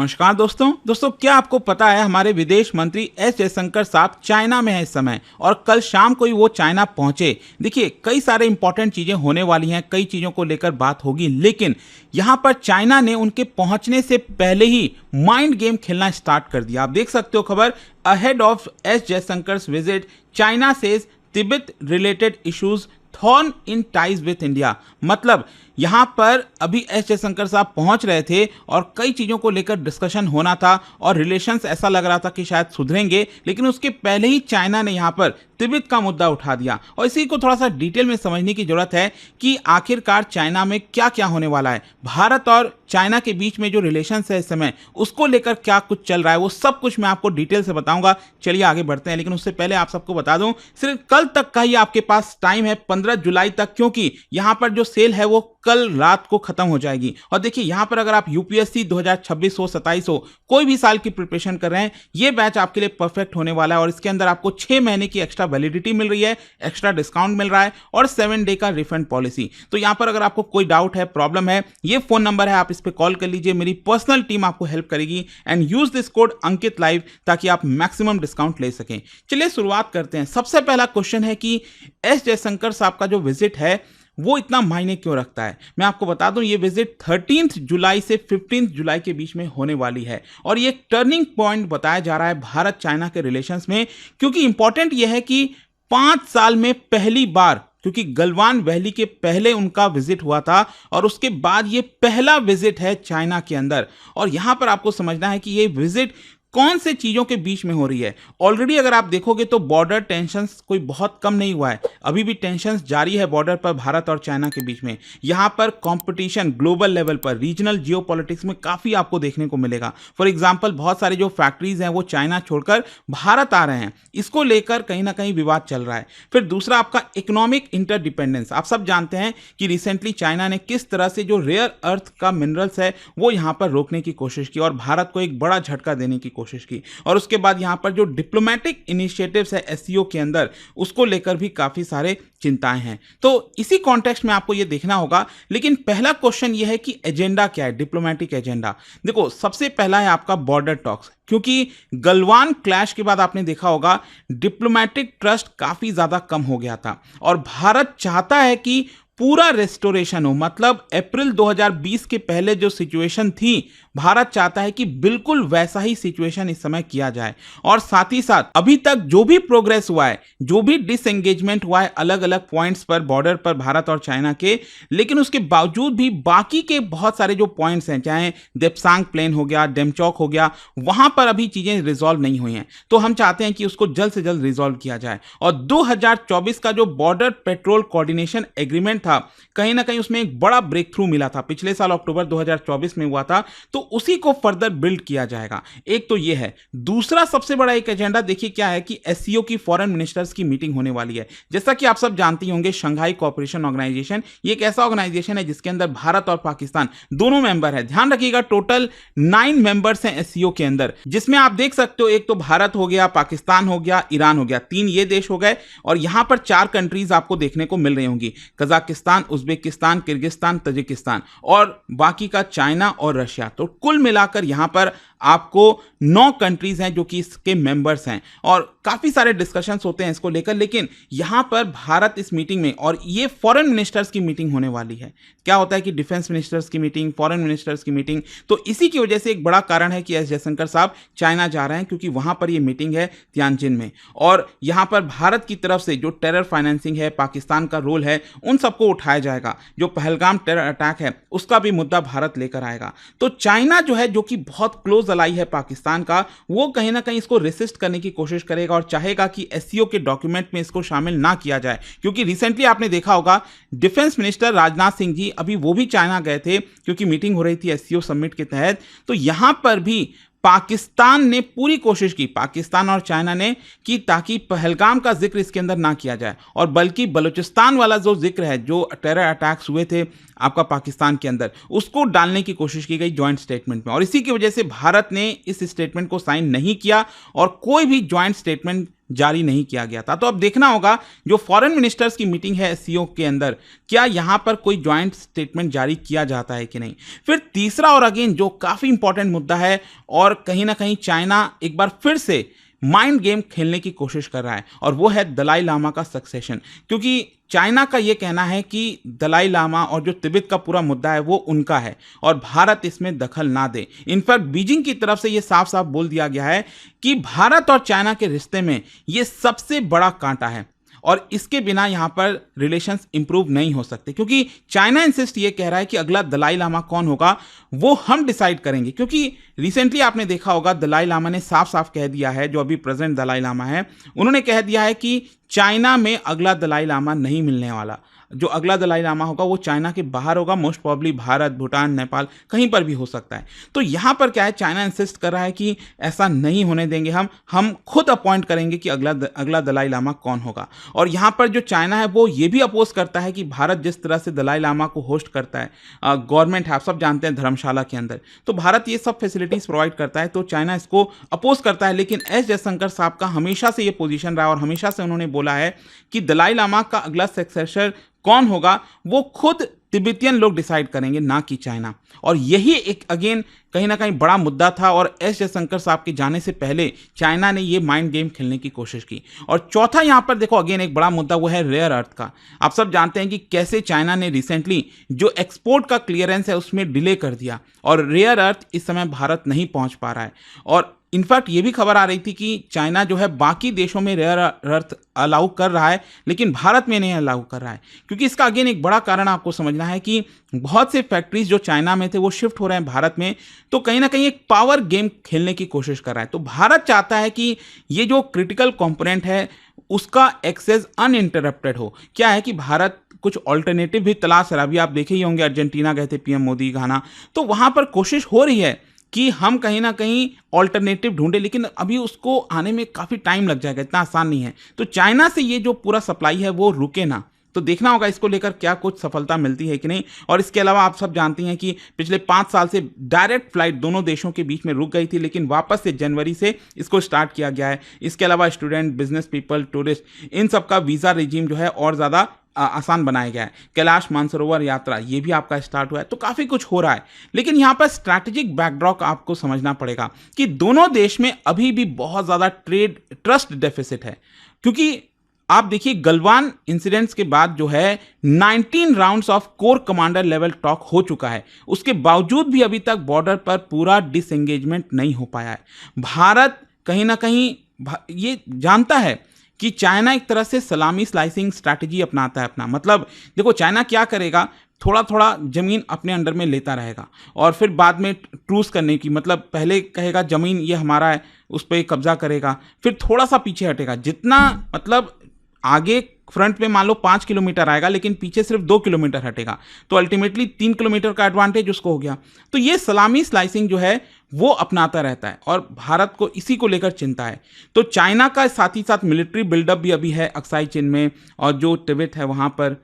नमस्कार दोस्तों क्या आपको पता है हमारे विदेश मंत्री एस जयशंकर साहब चाइना में है इस समय और कल शाम को ही वो चाइना पहुंचे। देखिए कई सारे इंपॉर्टेंट चीजें होने वाली हैं, कई चीजों को लेकर बात होगी, लेकिन यहां पर चाइना ने उनके पहुंचने से पहले ही माइंड गेम खेलना स्टार्ट कर दिया। आप देख सकते हो खबर, ahead of S Jaishankar visit China says Tibet related issues thorn in ties with India. मतलब यहां पर अभी एस जयशंकर साहब पहुंच रहे थे और कई चीजों को लेकर डिस्कशन होना था और रिलेशंस ऐसा लग रहा था कि शायद सुधरेंगे, लेकिन उसके पहले ही चाइना ने यहां पर तिब्बत का मुद्दा उठा दिया। और इसी को थोड़ा सा डिटेल में समझने की जरूरत है कि आखिरकार चाइना में क्या क्या होने वाला है, भारत और चाइना के बीच में जो रिलेशंस है इस समय उसको लेकर क्या कुछ चल रहा है, वो सब कुछ मैं आपको डिटेल से बताऊंगा। चलिए आगे बढ़ते हैं, लेकिन उससे पहले आप सबको बता दूं सिर्फ कल तक का ही आपके पास टाइम है, 15 जुलाई तक, क्योंकि यहां पर जो सेल है वो कल रात को खत्म हो जाएगी। और देखिए यहां पर अगर आप यूपीएससी 2026 हो, 27 हो, कोई भी साल की प्रिपरेशन कर रहे हैं, ये बैच आपके लिए परफेक्ट होने वाला है। और इसके अंदर आपको 6 महीने की एक्स्ट्रा वैलिडिटी मिल रही है, एक्स्ट्रा डिस्काउंट मिल रहा है और 7 डे का रिफंड पॉलिसी। तो यहां पर अगर आपको कोई डाउट है, प्रॉब्लम है, ये फोन नंबर है, आप इस पर कॉल कर लीजिए, मेरी पर्सनल टीम आपको हेल्प करेगी। And use this code Ankit live ताकि आप मैक्सिमम डिस्काउंट ले सकें। चलिए शुरुआत करते हैं। सबसे पहला क्वेश्चन है कि एस जयशंकर साहब का जो विजिट है वो इतना मायने क्यों रखता है। मैं आपको बता दूं ये विजिट 13 जुलाई से 15 जुलाई के बीच में होने वाली है और ये एक टर्निंग पॉइंट बताया जा रहा है भारत चाइना के रिलेशंस में, क्योंकि इंपॉर्टेंट ये है कि 5 साल में पहली बार, क्योंकि गलवान वैली के पहले उनका विजिट हुआ था और उसके बाद ये पहला विजिट है चाइना के अंदर। और यहां पर आपको समझना है कि ये विजिट कौन से चीजों के बीच में हो रही है। ऑलरेडी अगर आप देखोगे तो बॉर्डर टेंशंस कोई बहुत कम नहीं हुआ है, अभी भी टेंशंस जारी है बॉर्डर पर भारत और चाइना के बीच में। यहां पर कंपटीशन ग्लोबल लेवल पर, रीजनल जियोपॉलिटिक्स में काफी आपको देखने को मिलेगा। फॉर एग्जांपल बहुत सारे जो फैक्ट्रीज हैं वो चाइना छोड़कर भारत आ रहे हैं, इसको लेकर कहीं ना कहीं विवाद चल रहा है। फिर दूसरा आपका इकोनॉमिक इंटरडिपेंडेंस। आप सब जानते हैं कि रिसेंटली चाइना ने किस तरह से जो रेयर अर्थ का मिनरल्स है वो यहां पर रोकने की कोशिश की और भारत को एक बड़ा झटका देने की कोशिश की। और उसके बाद यहां पर जो डिप्लोमेटिक इनिशिएटिव्स है एससीओ के अंदर, उसको लेकर भी काफी सारे चिंताएं हैं। तो इसी कॉन्टेक्स्ट में आपको यह देखना होगा। लेकिन पहला क्वेश्चन यह है कि एजेंडा क्या है, डिप्लोमेटिक एजेंडा। देखो सबसे पहला है आपका बॉर्डर टॉक्स, क्योंकि गलवान क्लैश के बाद आपने देखा होगा डिप्लोमेटिक ट्रस्ट काफी ज्यादा कम हो गया था और भारत चाहता है कि पूरा रेस्टोरेशन हो। मतलब अप्रैल 2020 के पहले जो सिचुएशन थी, भारत चाहता है कि बिल्कुल वैसा ही सिचुएशन इस समय किया जाए। और साथ ही साथ अभी तक जो भी प्रोग्रेस हुआ है, जो भी डिसएंगेजमेंट हुआ है अलग अलग पॉइंट्स पर बॉर्डर पर भारत और चाइना के, लेकिन उसके बावजूद भी बाकी के बहुत सारे जो पॉइंट्स हैं, चाहे देप्सांग प्लेन हो गया, डेमचौक हो गया, वहां पर अभी चीजें रिजॉल्व नहीं हुई हैं। तो हम चाहते हैं कि उसको जल्द से जल्द रिजॉल्व किया जाए। और 2024 का जो बॉर्डर पेट्रोल कोऑर्डिनेशन एग्रीमेंट था, कहीं ना कहीं उसमें एक बड़ा ब्रेक थ्रू मिला था, पिछले साल अक्टूबर 2024 में हुआ था। तो उसी को फर्दर बिल्ड किया जाएगा। एक तो ये है। दूसरा सबसे बड़ा एक एजेंडा देखिए क्या है कि एससीओ की फॉरेन मिनिस्टर्स की मीटिंग होने वाली है। जैसा कि आप सब जानती होंगे, शंघाई कोऑपरेशन ऑर्गेनाइजेशन ये एक ऐसा ऑर्गेनाइजेशन है जिसके अंदर भारत और पाकिस्तान दोनों मेंबर है। ध्यान रखिएगा टोटल 9 मेंबर्स हैं एससीओ के अंदर, जिसमें आप देख सकते हो एक तो भारत हो गया, पाकिस्तान हो गया, ईरान हो गया, 3 ये देश हो गए। और यहां पर 4 कंट्रीज आपको देखने को मिल रही होंगी, कजाकिस्तान, उज्बेकिस्तान, किर्गिस्तान, तजिकिस्तान और बाकी का चाइना और रशिया। तो कुल मिलाकर यहां पर आपको 9 कंट्रीज हैं जो कि इसके मेंबर्स हैं और काफी सारे डिस्कशंस होते हैं इसको लेकर। लेकिन यहां पर भारत इस मीटिंग में, और ये फॉरेन मिनिस्टर्स की मीटिंग होने वाली है। क्या होता है कि डिफेंस मिनिस्टर्स की मीटिंग, फॉरेन मिनिस्टर्स की मीटिंग, तो इसी की वजह से एक बड़ा कारण है कि एस जयशंकर साहब चाइना जा रहे हैं, क्योंकि वहां पर ये मीटिंग है तियानजिन में। और यहां पर भारत की तरफ से जो टेरर फाइनेंसिंग है, पाकिस्तान का रोल है, उन सबको उठाया जाएगा। जो पहलगाम टेरर अटैक है उसका भी मुद्दा भारत लेकर आएगा। तो चाइना जो है, जो कि बहुत क्लोज अलाई है पाकिस्तान का, वो कहीं ना कहीं इसको रेसिस्ट करने की कोशिश करेगा और चाहेगा कि एससीओ के डॉक्यूमेंट में इसको शामिल ना किया जाए। क्योंकि रिसेंटली आपने देखा होगा डिफेंस मिनिस्टर राजनाथ सिंह जी अभी वो भी चाइना गए थे, क्योंकि मीटिंग हो रही थी एससीओ समिट के तहत। तो यहां पर भी पाकिस्तान ने पूरी कोशिश की, पाकिस्तान और चाइना ने की, ताकि पहलगाम का जिक्र इसके अंदर ना किया जाए और बल्कि बलूचिस्तान वाला जो जिक्र है, जो टेरर अटैक्स हुए थे आपका पाकिस्तान के अंदर, उसको डालने की कोशिश की गई जॉइंट स्टेटमेंट में। और इसी की वजह से भारत ने इस स्टेटमेंट को साइन नहीं किया और कोई भी जॉइंट स्टेटमेंट जारी नहीं किया गया था। तो अब देखना होगा जो फॉरेन मिनिस्टर्स की मीटिंग है एससीओ के अंदर, क्या यहां पर कोई ज्वाइंट स्टेटमेंट जारी किया जाता है कि नहीं। फिर तीसरा और अगेन जो काफी इंपॉर्टेंट मुद्दा है, और कहीं ना कहीं चाइना एक बार फिर से माइंड गेम खेलने की कोशिश कर रहा है, और वो है दलाई लामा का सक्सेशन। क्योंकि चाइना का ये कहना है कि दलाई लामा और जो तिब्बत का पूरा मुद्दा है वो उनका है और भारत इसमें दखल ना दे। इनफैक्ट बीजिंग की तरफ से ये साफ साफ बोल दिया गया है कि भारत और चाइना के रिश्ते में ये सबसे बड़ा कांटा है और इसके बिना यहाँ पर रिलेशंस इंप्रूव नहीं हो सकते, क्योंकि चाइना इंसिस्ट ये कह रहा है कि अगला दलाई लामा कौन होगा वो हम डिसाइड करेंगे। क्योंकि रिसेंटली आपने देखा होगा दलाई लामा ने साफ साफ कह दिया है, जो अभी प्रेजेंट दलाई लामा है उन्होंने कह दिया है कि चाइना में अगला दलाई लामा नहीं मिलने वाला। जो अगला दलाई लामा होगा वो चाइना के बाहर होगा, मोस्ट प्रॉब्ली भारत, भूटान, नेपाल, कहीं पर भी हो सकता है। तो यहाँ पर क्या है, चाइना इंसिस्ट कर रहा है कि ऐसा नहीं होने देंगे, हम खुद अपॉइंट करेंगे कि अगला दलाई लामा कौन होगा। और यहाँ पर जो चाइना है वो ये भी अपोज करता है कि भारत जिस तरह से दलाई लामा को होस्ट करता है, गवर्नमेंट है, आप सब जानते हैं, धर्मशाला के अंदर, तो भारत ये सब फैसिलिटीज प्रोवाइड करता है, तो चाइना इसको अपोज करता है। लेकिन एस जयशंकर साहब का हमेशा से ये पोजीशन रहा और हमेशा से उन्होंने बोला है कि दलाई लामा का अगला सक्सेसर कौन होगा वो खुद तिब्बतियन लोग डिसाइड करेंगे, ना कि चाइना। और यही एक अगेन कहीं ना कहीं बड़ा मुद्दा था, और एस जयशंकर साहब के जाने से पहले चाइना ने ये माइंड गेम खेलने की कोशिश की। और चौथा यहाँ पर देखो अगेन एक बड़ा मुद्दा वो है रेयर अर्थ का। आप सब जानते हैं कि कैसे चाइना ने रिसेंटली जो एक्सपोर्ट का क्लियरेंस है उसमें डिले कर दिया और रेयर अर्थ इस समय भारत नहीं पहुंच पा रहा है। और इनफैक्ट ये भी खबर आ रही थी कि चाइना जो है बाकी देशों में रेयर अर्थ अलाउ कर रहा है लेकिन भारत में नहीं अलाउ कर रहा है। क्योंकि इसका अगेन एक बड़ा कारण आपको समझना है कि बहुत से फैक्ट्रीज जो चाइना में थे वो शिफ्ट हो रहे हैं भारत में, तो कहीं ना कहीं एक पावर गेम खेलने की कोशिश कर रहा है। तो भारत चाहता है कि ये जो क्रिटिकल कंपोनेंट है उसका एक्सेस अनइंटरप्टेड हो। क्या है कि भारत कुछ ऑल्टरनेटिव भी तलाश रहा है। अभी आप देखे ही होंगे अर्जेंटीना गए थे पीएम मोदी, घाना, तो वहां पर कोशिश हो रही है कि हम कहीं ना कहीं ऑल्टरनेटिव ढूंढे, लेकिन अभी उसको आने में काफ़ी टाइम लग जाएगा, इतना आसान नहीं है। तो चाइना से ये जो पूरा सप्लाई है वो रुके ना, तो देखना होगा इसको लेकर क्या कुछ सफलता मिलती है कि नहीं। और इसके अलावा आप सब जानती हैं कि पिछले 5 साल से डायरेक्ट फ्लाइट दोनों देशों के बीच में रुक गई थी, लेकिन वापस से जनवरी से इसको स्टार्ट किया गया है। इसके अलावा स्टूडेंट, बिजनेस पीपल, टूरिस्ट, इन सबका वीज़ा रिजीम जो है और ज़्यादा आसान बनाया गया है। कैलाश मानसरोवर यात्रा ये भी आपका स्टार्ट हुआ है, तो काफ़ी कुछ हो रहा है। लेकिन यहाँ पर स्ट्रैटेजिक बैकड्रॉप आपको समझना पड़ेगा कि दोनों देश में अभी भी बहुत ज़्यादा ट्रेड ट्रस्ट डेफिसिट है। क्योंकि आप देखिए गलवान इंसिडेंट्स के बाद जो है 19 rounds of core commander level talk हो चुका है, उसके बावजूद भी अभी तक बॉर्डर पर पूरा डिसएंगेजमेंट नहीं हो पाया है। भारत कहीं ना कहीं ये जानता है कि चाइना एक तरह से सलामी स्लाइसिंग स्ट्रैटेजी अपनाता है अपना। मतलब देखो चाइना क्या करेगा, थोड़ा थोड़ा जमीन अपने अंडर में लेता रहेगा और फिर बाद में ट्रूस करने की, मतलब पहले कहेगा जमीन ये हमारा है, उस पर कब्जा करेगा, फिर थोड़ा सा पीछे हटेगा, जितना मतलब आगे फ्रंट पे मान लो 5 किलोमीटर आएगा लेकिन पीछे सिर्फ 2 किलोमीटर हटेगा, तो अल्टीमेटली 3 किलोमीटर का एडवांटेज उसको हो गया। तो ये सलामी स्लाइसिंग जो है वो अपनाता रहता है और भारत को इसी को लेकर चिंता है। तो चाइना का साथ ही साथ मिलिट्री बिल्डअप भी अभी है अक्साई चीन में और जो तिब्बत है वहाँ पर,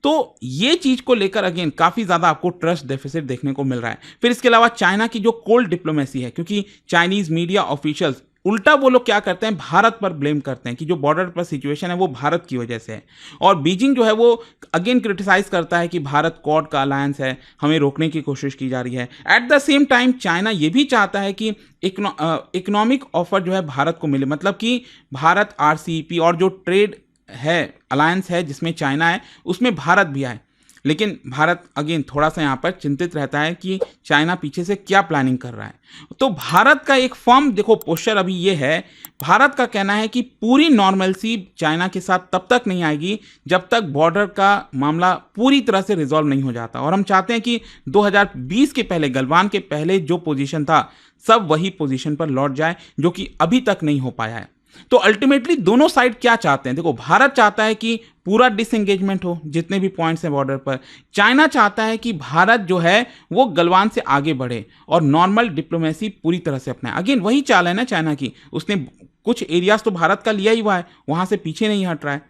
तो ये चीज को लेकर अगेन काफी ज्यादा आपको ट्रस्ट डेफिसिट देखने को मिल रहा है। फिर इसके अलावा चाइना की जो कोल्ड डिप्लोमेसी है, क्योंकि चाइनीज मीडिया ऑफिशियल्स उल्टा वो लोग क्या करते हैं, भारत पर ब्लेम करते हैं कि जो बॉर्डर पर सिचुएशन है वो भारत की वजह से है। और बीजिंग जो है वो अगेन क्रिटिसाइज करता है कि भारत क्वाड का अलायंस है, हमें रोकने की कोशिश की जा रही है। At the same time China ये भी चाहता है कि इकोनॉमिक ऑफर जो है भारत को मिले, मतलब कि भारत RCEP और जो ट्रेड है अलायंस है जिसमें चाइना है उसमें भारत भी आए। लेकिन भारत अगेन थोड़ा सा यहाँ पर चिंतित रहता है कि चाइना पीछे से क्या प्लानिंग कर रहा है। तो भारत का एक फर्म देखो पोस्चर अभी ये है, भारत का कहना है कि पूरी नॉर्मलसी चाइना के साथ तब तक नहीं आएगी जब तक बॉर्डर का मामला पूरी तरह से रिजॉल्व नहीं हो जाता। और हम चाहते हैं कि 2020 के पहले, गलवान के पहले जो पोजीशन था सब वही पोजीशन पर लौट जाए, जो कि अभी तक नहीं हो पाया है। तो अल्टीमेटली दोनों साइड क्या चाहते हैं, देखो भारत चाहता है कि पूरा डिसएंगेजमेंट हो जितने भी पॉइंट्स हैं बॉर्डर पर, चाइना चाहता है कि भारत जो है वो गलवान से आगे बढ़े और नॉर्मल डिप्लोमेसी पूरी तरह से अपनाए। अगेन वही चाल है ना चाइना की, उसने कुछ एरियाज तो भारत का लिया ही हुआ है, वहां से पीछे नहीं हट रहा है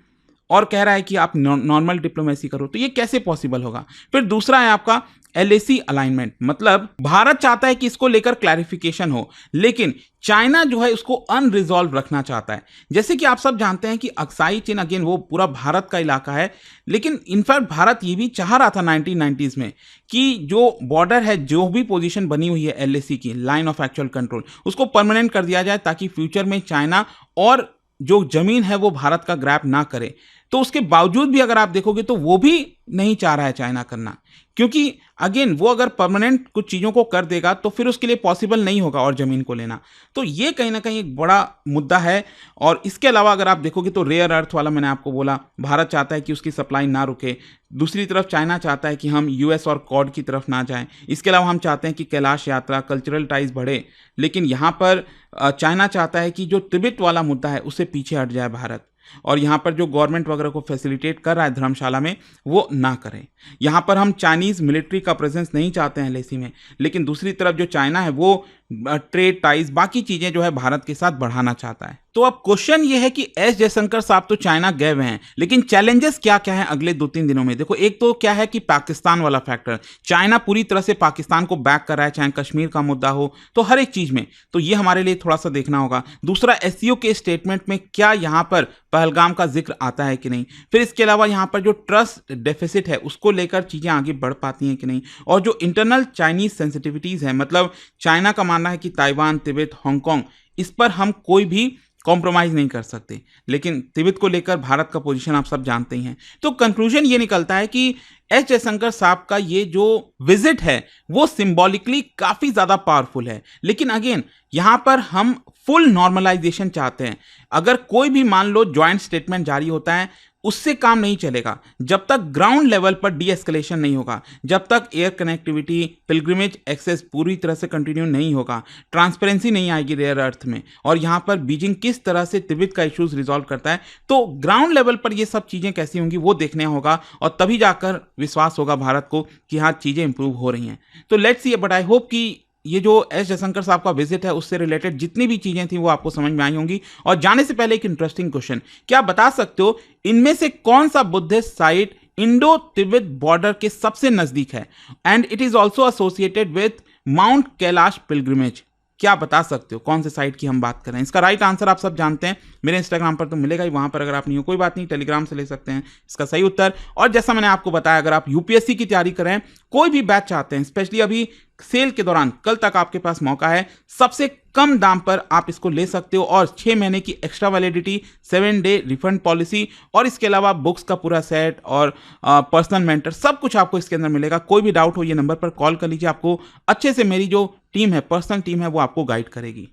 और कह रहा है कि आप नॉर्मल डिप्लोमेसी करो। तो ये कैसे पॉसिबल होगा। फिर दूसरा है आपका LAC अलाइनमेंट, मतलब भारत चाहता है कि इसको लेकर क्लैरिफिकेशन हो, लेकिन चाइना जो है उसको अनरिजॉल्व रखना चाहता है। जैसे कि आप सब जानते हैं कि अक्साई चीन अगेन वो पूरा भारत का इलाका है, लेकिन इनफैक्ट भारत ये भी चाह रहा था 1990s में कि जो बॉर्डर है, जो भी पोजीशन बनी हुई है LAC की, लाइन ऑफ एक्चुअल कंट्रोल, उसको परमानेंट कर दिया जाए ताकि फ्यूचर में चाइना और जो जमीन है वो भारत का ग्रैब ना करे। तो उसके बावजूद भी अगर आप देखोगे तो वो भी नहीं चाह रहा है चाइना करना, क्योंकि अगेन वो अगर परमानेंट कुछ चीज़ों को कर देगा तो फिर उसके लिए पॉसिबल नहीं होगा और ज़मीन को लेना। तो ये कहीं ना कहीं एक बड़ा मुद्दा है। और इसके अलावा अगर आप देखोगे तो रेयर अर्थ वाला मैंने आपको बोला, भारत चाहता है कि उसकी सप्लाई ना रुके। दूसरी तरफ चाइना चाहता है कि हम US और क्वाड की तरफ ना जाएं। इसके अलावा हम चाहते हैं कि कैलाश यात्रा, कल्चरल टाइज बढ़े, लेकिन यहाँ पर चाइना चाहता है कि जो तिब्बत वाला मुद्दा है उससे पीछे हट जाए भारत, और यहाँ पर जो गवर्नमेंट वगैरह को फैसिलिटेट कर रहा है धर्मशाला में वो ना करें। यहाँ पर हम चाइनीज़ मिलिट्री का प्रेजेंस नहीं चाहते हैं LAC में, लेकिन दूसरी तरफ जो चाइना है वो ट्रेड टाइज, बाकी चीज़ें जो है भारत के साथ बढ़ाना चाहता है। तो अब क्वेश्चन ये है कि एस जयशंकर साहब तो चाइना गए हुए हैं, लेकिन चैलेंजेस क्या क्या हैं अगले 2-3 दिनों में। देखो, एक तो क्या है कि पाकिस्तान वाला फैक्टर, चाइना पूरी तरह से पाकिस्तान को बैक कर रहा है, चाहे कश्मीर का मुद्दा हो, तो हर एक चीज़ में, तो ये हमारे लिए थोड़ा सा देखना होगा। दूसरा, SCO के स्टेटमेंट में क्या यहाँ पर पहलगाम का जिक्र आता है कि नहीं। फिर इसके अलावा यहाँ पर जो ट्रस्ट डेफिसिट है उसको लेकर चीज़ें आगे बढ़ पाती हैं कि नहीं, और जो इंटरनल चाइनीज सेंसिटिविटीज़ है, मतलब चाइना का मानना है कि ताइवान, तिब्बत, हांगकांग, इस पर हम कोई भी कॉम्प्रोमाइज़ नहीं कर सकते, लेकिन तिब्बत को लेकर भारत का पोजीशन आप सब जानते ही हैं। तो कंक्लूजन ये निकलता है कि एस जयशंकर साहब का ये जो विजिट है वो सिंबॉलिकली काफ़ी ज़्यादा पावरफुल है, लेकिन अगेन यहाँ पर हम फुल नॉर्मलाइजेशन चाहते हैं। अगर कोई भी मान लो ज्वाइंट स्टेटमेंट जारी होता है, उससे काम नहीं चलेगा जब तक ग्राउंड लेवल पर डी एस्केलेशन नहीं होगा, जब तक एयर कनेक्टिविटी, पिलग्रिमेज एक्सेस पूरी तरह से कंटिन्यू नहीं होगा, ट्रांसपेरेंसी नहीं आएगी रेयर अर्थ में, और यहाँ पर बीजिंग किस तरह से तिब्बत का इश्यूज रिजॉल्व करता है, तो ग्राउंड लेवल पर ये सब चीज़ें कैसी होंगी वो देखना होगा, और तभी जाकर विश्वास होगा भारत को कि हाँ चीज़ें इंप्रूव हो रही हैं। तो let's see, but I hope कि ये जो एस जयशंकर साहब का विजिट है उससे रिलेटेड जितनी भी चीज़ें थी वो आपको समझ में आई होंगी। और जाने से पहले एक इंटरेस्टिंग क्वेश्चन, क्या आप बता सकते हो इनमें से कौन सा Buddhist site Indo Tibet border के सबसे नज़दीक है, and it is also associated with mount Kailash pilgrimage? क्या आप बता सकते हो कौन से साइट की हम बात कर रहे हैं? इसका राइट आंसर आप सब जानते हैं, मेरे इंस्टाग्राम पर तो मिलेगा ही, वहां पर अगर आप नहीं हो कोई बात नहीं, टेलीग्राम से ले सकते हैं इसका सही उत्तर। और जैसा मैंने आपको बताया, अगर आप UPSC की तैयारी करें, कोई भी बैच चाहते हैं, स्पेशली अभी सेल के दौरान कल तक आपके पास मौका है, सबसे कम दाम पर आप इसको ले सकते हो, और 6 महीने की extra validity, 7 day refund policy, और इसके अलावा बुक्स का पूरा सेट और पर्सनल मेंटर, सब कुछ आपको इसके अंदर मिलेगा। कोई भी डाउट हो ये नंबर पर कॉल कर लीजिए, आपको अच्छे से मेरी जो टीम है, पर्सनल टीम है, वो आपको गाइड करेगी।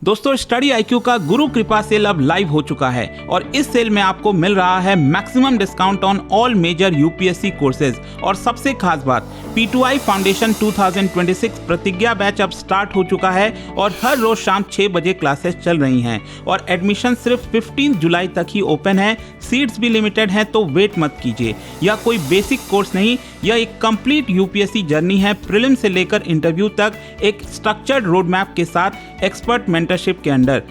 दोस्तों, स्टडी IQ का गुरु कृपा सेल अब लाइव हो चुका है, और इस सेल में आपको मिल रहा है maximum discount on all major UPSC courses. और सबसे खास बात, P2I फाउंडेशन 2026 प्रतिज्ञा बैच अब स्टार्ट हो चुका है, और हर रोज शाम 6 बजे क्लासेस चल रही हैं, और एडमिशन सिर्फ 15 जुलाई तक ही ओपन है। सीट्स भी लिमिटेड हैं, तो वेट मत कीजिए। यह कोई बेसिक कोर्स नहीं, यह एक कंप्लीट UPSC जर्नी है, प्रीलिम से लेकर इंटरव्यू तक, एक स्ट्रक्चर्ड रोड मैप के साथ, एक्सपर्ट मेंटरशिप के अंडर,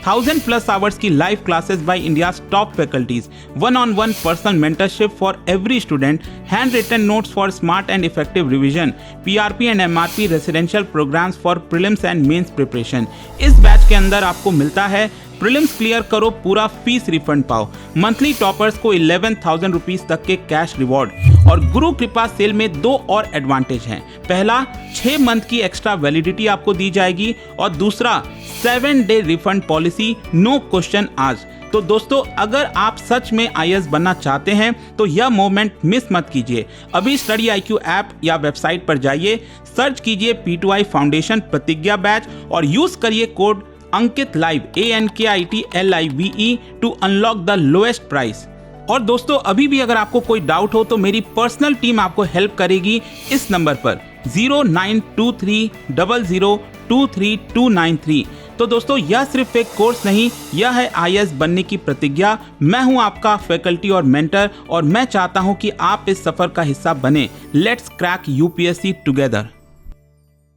1000+ आवर्स की live classes by India's top faculties, 1-on-1 personal mentorship for every student, handwritten notes for smart and effective revision, PRP and MRP residential programmes for prelims and mains preparation. इस batch के अंदर आपको मिलता है prelims clear करो, पूरा fees refund पाओ, monthly toppers को 11,000 रुपीज तक के कैश रिवॉर्ड, और गुरु कृपा सेल में 2 और एडवांटेज हैं। पहला, 6 मंथ की एक्स्ट्रा वैलिडिटी आपको दी जाएगी, और दूसरा 7 day refund policy, no question आज। तो दोस्तों, अगर आप सच में IAS बनना चाहते हैं तो यह मोमेंट मिस मत कीजिए। अभी स्टडी IQ ऐप या वेबसाइट पर जाइए, सर्च कीजिए P2I फाउंडेशन प्रतिज्ञा बैच, और यूज करिए code Ankit live ANKITLIVE to unlock the lowest price. और दोस्तों, अभी भी अगर आपको कोई डाउट हो तो मेरी पर्सनल टीम आपको हेल्प करेगी इस नंबर पर 092300239293। तो दोस्तों, यह सिर्फ एक कोर्स नहीं, यह है IAS बनने की प्रतिज्ञा। मैं हूं आपका फैकल्टी और मेंटर, और मैं चाहता हूं कि आप इस सफर का हिस्सा बने। Let's crack UPSC together.